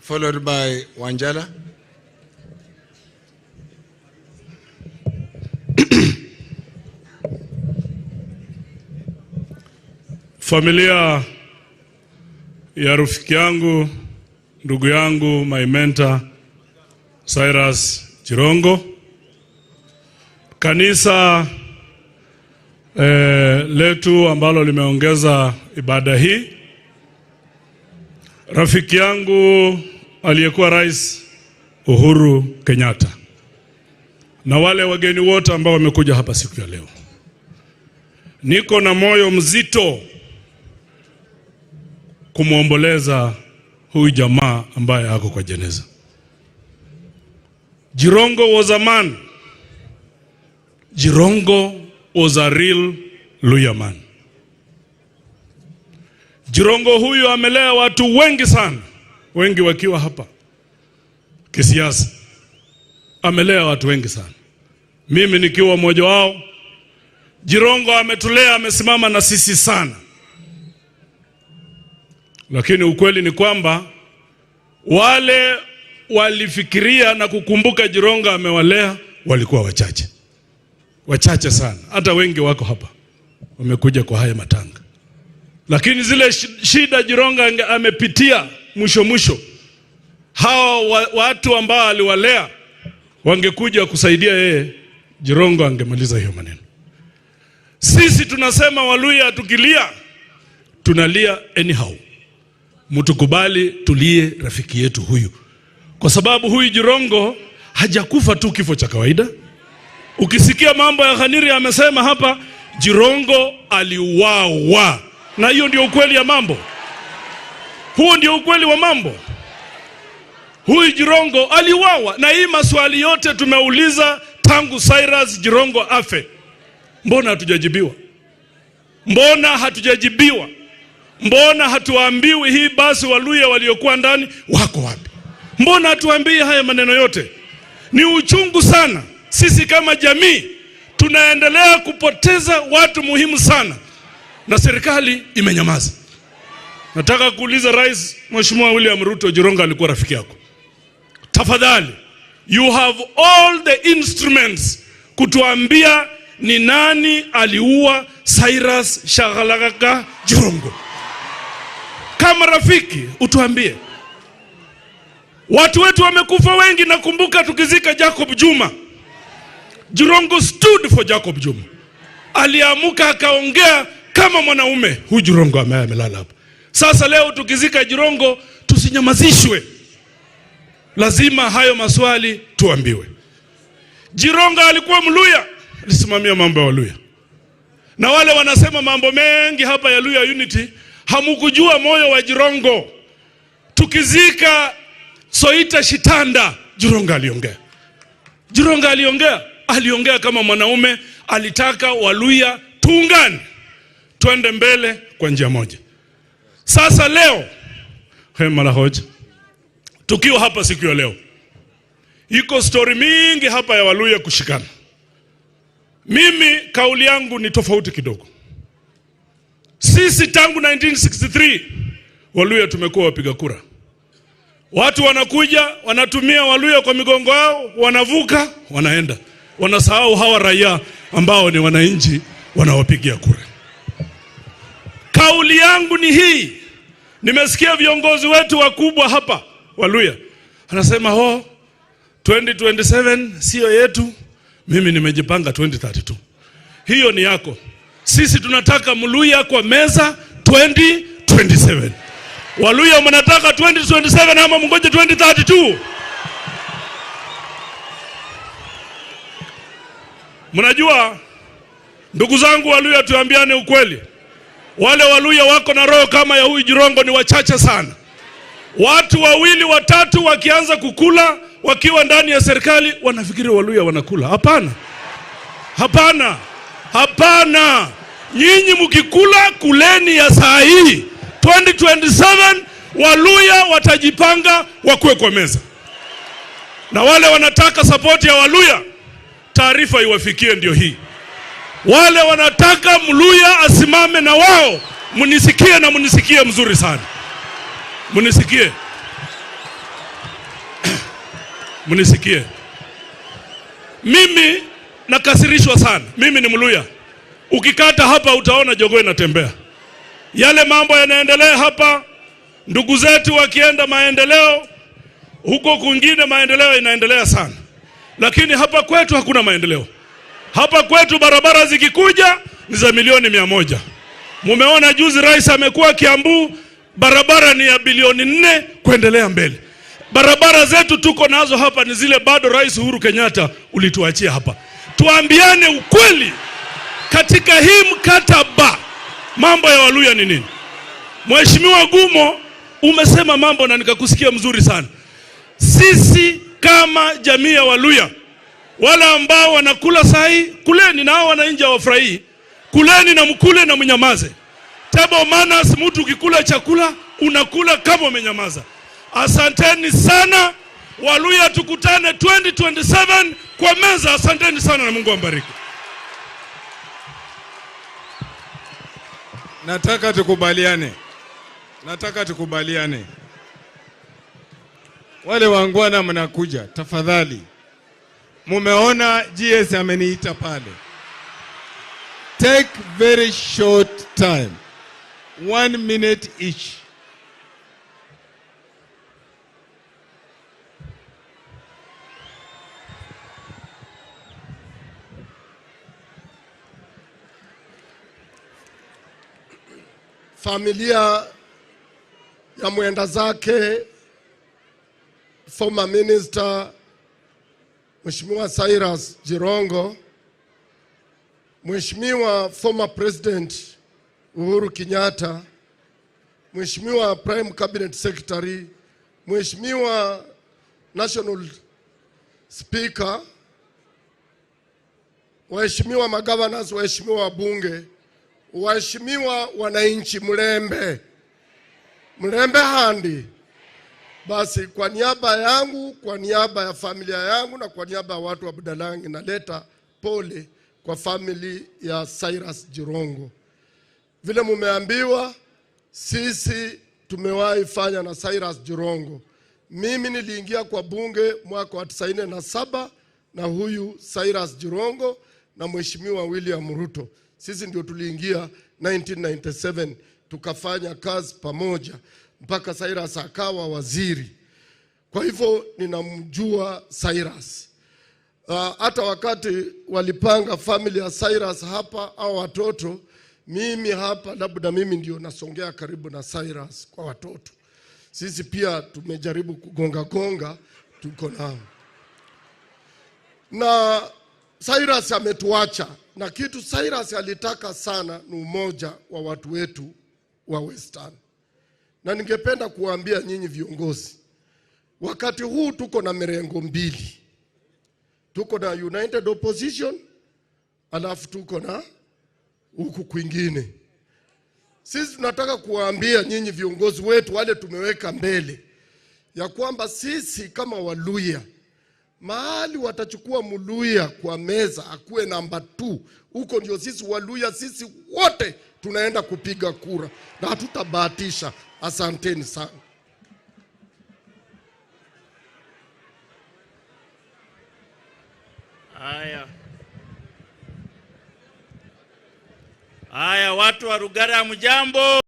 followed by Wanjala. Familia ya rafiki yangu, ndugu yangu, my mentor Cyrus Jirongo, kanisa letu ambalo limeongeza ibada hii, rafiki yangu aliyekuwa Rais Uhuru Kenyatta, na wale wageni wote ambao wamekuja hapa siku ya leo. Niko na moyo mzito kumuomboleza huyu jamaa ambaye ako kwa jeneza. Jirongo was a man. Jirongo was a real Luhya man. Jirongo huyu amelea watu wengi sana, wengi wakiwa hapa kisiasa. Amelea watu wengi sana, mimi nikiwa mmoja wao. Jirongo ametulea, amesimama na sisi sana. Lakini ukweli ni kwamba wale walifikiria na kukumbuka Jirongo amewalea walikuwa wachache. Wachache sana. Hata wengi wako hapa wamekuja kwa haya matanga. Lakini zile shida Jirongo amepitia mwisho, hao watu ambao aliwalea wangekuja kusaidia yeye, Jirongo angemaliza hiyo maneno. Sisi tunasema Waluhya tukilia tunalia anyhow. Mtukubali tulie rafiki yetu huyu, kwa sababu huyu Jirongo hajakufa tu kifo cha kawaida. Ukisikia mambo ya Khaniri amesema hapa, Jirongo aliuawa, na hiyo ndio ukweli ya mambo. Huo ndio ukweli wa mambo. Huyu Jirongo aliuawa, na hii maswali yote tumeuliza tangu Cyrus Jirongo afe. Mbona hatujajibiwa? Mbona hatujajibiwa? Mbona hatuambiwi hii basi Waluhya waliokuwa ndani wako wapi? Mbona hatuambii haya maneno yote? Ni uchungu sana. Sisi kama jamii tunaendelea kupoteza watu muhimu sana, na serikali imenyamaza. Nataka kuuliza Rais Mheshimiwa William Ruto, Jirongo alikuwa rafiki yako. Tafadhali, you have all the instruments kutuambia ni nani aliua Cyrus Shagalagaka Jirongo. Kama rafiki utuambie. Watu wetu wamekufa wengi. Nakumbuka tukizika Jacob Juma, Jirongo stood for Jacob Juma. Aliamuka akaongea kama mwanaume. Huyu Jirongo amelala hapa. Sasa leo tukizika Jirongo tusinyamazishwe. Lazima hayo maswali tuambiwe. Jirongo alikuwa Mluhya, alisimamia mambo ya Waluhya. Na wale wanasema mambo mengi hapa ya Luhya Unity, hamukujua moyo wa Jirongo. Tukizika Soita Shitanda, Jirongo aliongea. Jirongo aliongea kama mwanaume. Alitaka Waluhya tuungane, twende mbele kwa njia moja. Sasa leo hema la hoja, tukiwa hapa siku ya leo, iko story mingi hapa ya Waluhya kushikana. Mimi kauli yangu ni tofauti kidogo. Sisi tangu 1963 Waluhya tumekuwa wapiga kura. Watu wanakuja, wanatumia Waluhya kwa migongo yao, wanavuka, wanaenda. Wanasahau hawa raia ambao ni wananchi wanawapigia kura. Kauli yangu ni hii. Nimesikia viongozi wetu wakubwa hapa Waluhya anasema 2027 sio yetu. Mimi nimejipanga 2032. Hiyo ni yako. Sisi tunataka Mluhya kwa meza 2027. Waluhya mnataka 2027 ama mngoje 2032? Mnajua ndugu zangu Waluhya, tuambiane ukweli. Wale Waluhya wako na roho kama ya huyu Jirongo ni wachache sana. Watu wawili watatu wakianza kukula wakiwa ndani ya serikali wanafikiri Waluhya wanakula. Hapana. Hapana. Hapana. Nyinyi mkikula kuleni ya saa hii. 2027 Waluhya watajipanga wakuwe kwa meza. Na wale wanataka support ya Waluhya, taarifa iwafikie ndio hii. Wale wanataka Mluhya asimame na wao, munisikie na munisikie mzuri sana. Munisikie. Mnisikie. Mimi nakasirishwa sana. Mimi ni Mluya. Ukikata hapa utaona jogoo inatembea. Yale mambo yanaendelea hapa, ndugu zetu wakienda maendeleo, huko kwingine maendeleo inaendelea sana. Lakini hapa kwetu hakuna maendeleo. Hapa kwetu barabara zikikuja ni za milioni 100. Mumeona juzi rais amekuwa Kiambu, barabara ni ya bilioni 4 kuendelea mbele. Barabara zetu tuko nazo hapa ni zile bado Rais Uhuru Kenyatta ulituachia hapa. Tuambiane ukweli, katika hii mkataba mambo ya Waluya ni nini? Mheshimiwa Gumo umesema mambo na nikakusikia mzuri sana. Sisi kama jamii ya Waluya, wala ambao wanakula sahi, kuleni na hao wananchi wafurahi. Kuleni na mkule na mnyamaze. Table manners, mtu ukikula chakula unakula kama umenyamaza. Asanteni sana Waluya, tukutane 2027 kwa meza. Asanteni sana na Mungu ambariki. Nataka tukubaliane. Wale wangwana mnakuja, tafadhali. Mumeona GS ameniita pale. Take very short time. 1 minute each. Familia ya mwenda zake former minister Mheshimiwa Cyrus Jirongo, Mheshimiwa former president Uhuru Kenyatta, Mheshimiwa prime cabinet secretary, Mheshimiwa national speaker, waheshimiwa magovernors, waheshimiwa wabunge, waheshimiwa wananchi, mlembe handi. Basi kwa niaba yangu, kwa niaba ya familia yangu na kwa niaba ya watu wa Budalangi naleta pole kwa family ya Cyrus Jirongo. Vile mumeambiwa, sisi tumewahi fanya na Cyrus Jirongo. Mimi niliingia kwa bunge mwaka wa 97 na huyu Cyrus Jirongo na Mheshimiwa William Ruto. Sisi ndio tuliingia 1997, tukafanya kazi pamoja mpaka Cyrus akawa waziri. Kwa hivyo ninamjua Cyrus. Hata wakati walipanga family ya Cyrus hapa au watoto, mimi hapa labda mimi ndio nasongea karibu na Cyrus kwa watoto. Sisi pia tumejaribu kugonga tuko nao. Na Cyrus ametuacha, na kitu Cyrus alitaka sana ni umoja wa watu wetu wa Western. Na ningependa kuambia nyinyi viongozi, wakati huu tuko na mirengo mbili. Tuko na United Opposition, alafu tuko na huku kwingine. Sisi tunataka kuambia nyinyi viongozi wetu wale tumeweka mbele, ya kwamba sisi kama Waluya, mahali watachukua Mluya kwa meza akuwe namba 2, huko ndio sisi Waluya, sisi wote tunaenda kupiga kura na hatutabahatisha. Asanteni sana. Haya, watu wa Rugara, mjambo.